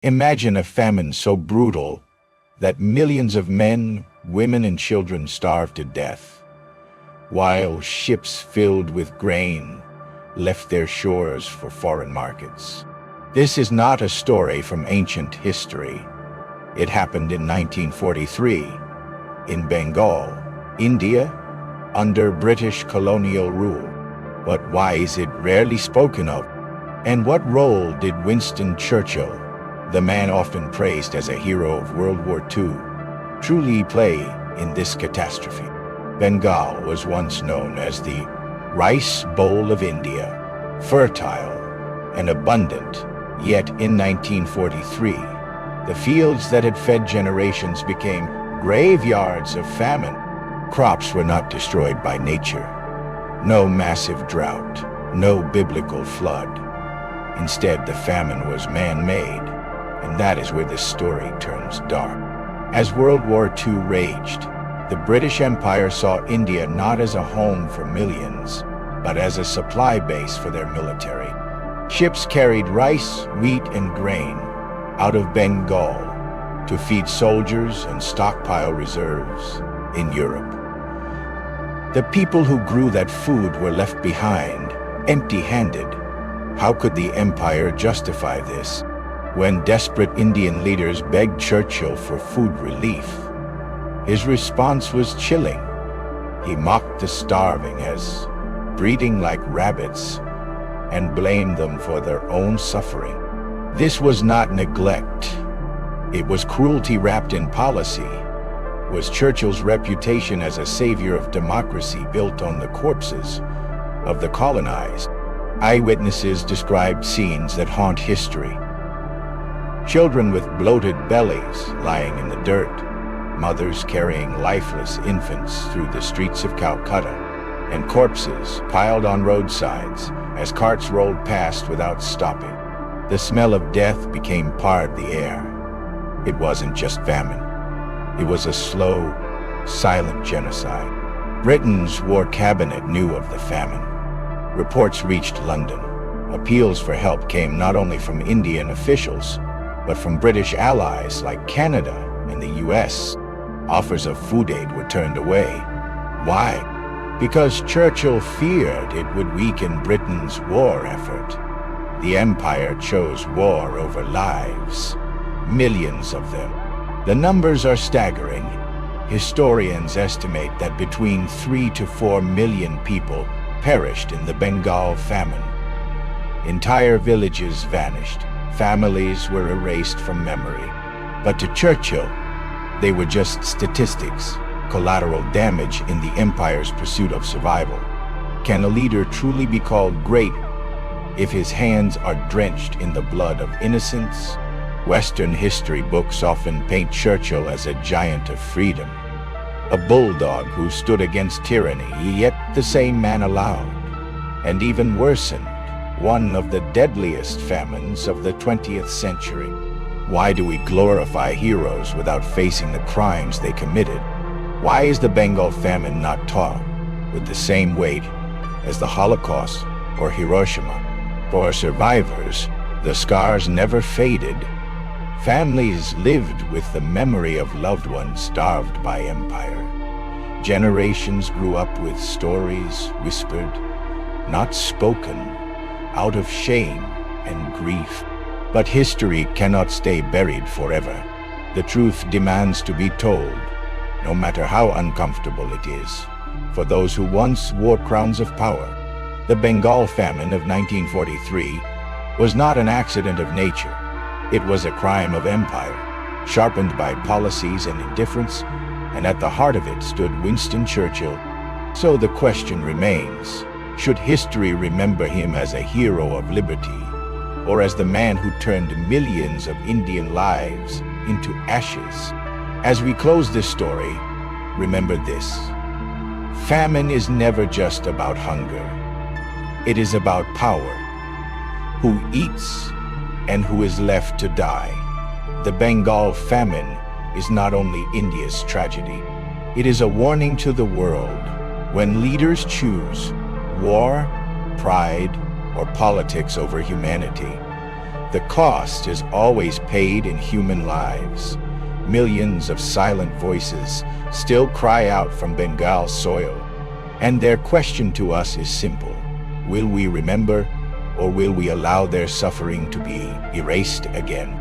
Imagine a famine so brutal that millions of men, women, and children starved to death, while ships filled with grain left their shores for foreign markets. This is not a story from ancient history. It happened in 1943 in Bengal, India, under British colonial rule. But why is it rarely spoken of? And what role did Winston Churchill, the man often praised as a hero of World War II, truly play in this catastrophe? Bengal was once known as the rice bowl of India, fertile and abundant, yet in 1943, the fields that had fed generations became graveyards of famine. Crops were not destroyed by nature. No massive drought, no biblical flood. Instead, the famine was man-made, and that is where this story turns dark. As World War II raged, the British Empire saw India not as a home for millions, but as a supply base for their military. Ships carried rice, wheat, and grain out of Bengal to feed soldiers and stockpile reserves in Europe. The people who grew that food were left behind, empty-handed. How could the empire justify this when desperate Indian leaders begged Churchill for food relief? His response was chilling. He mocked the starving as breeding like rabbits and blamed them for their own suffering. This was not neglect. It was cruelty wrapped in policy. Was Churchill's reputation as a savior of democracy built on the corpses of the colonized? Eyewitnesses described scenes that haunt history. Children with bloated bellies lying in the dirt, mothers carrying lifeless infants through the streets of Calcutta, and corpses piled on roadsides as carts rolled past without stopping. The smell of death became part of the air. It wasn't just famine. It was a slow, silent genocide. Britain's war cabinet knew of the famine. Reports reached London. Appeals for help came not only from Indian officials, but from British allies like Canada and the US. Offers of food aid were turned away. Why? Because Churchill feared it would weaken Britain's war effort. The empire chose war over lives, millions of them. The numbers are staggering. Historians estimate that between 3 to 4 million people perished in the Bengal famine. Entire villages vanished. Families were erased from memory. But to Churchill, they were just statistics, collateral damage in the empire's pursuit of survival. Can a leader truly be called great if his hands are drenched in the blood of innocents? Western history books often paint Churchill as a giant of freedom, a bulldog who stood against tyranny, yet the same man allowed, and even worsened, one of the deadliest famines of the 20th century. Why do we glorify heroes without facing the crimes they committed? Why is the Bengal famine not taught with the same weight as the Holocaust or Hiroshima? For survivors, the scars never faded. Families lived with the memory of loved ones starved by empire. Generations grew up with stories whispered, not spoken, out of shame and grief. But history cannot stay buried forever. The truth demands to be told, no matter how uncomfortable it is. For those who once wore crowns of power, the Bengal famine of 1943 was not an accident of nature. It was a crime of empire, sharpened by policies and indifference, and at the heart of it stood Winston Churchill. So the question remains, should history remember him as a hero of liberty, or as the man who turned millions of Indian lives into ashes? As we close this story, remember this: famine is never just about hunger. It is about power. Who eats and who is left to die. The Bengal famine is not only India's tragedy, it is a warning to the world. When leaders choose war, pride, or politics over humanity, The cost is always paid in human lives. Millions of silent voices still cry out from Bengal soil, and their question to us is simple. Will we remember, or will we allow their suffering to be erased again?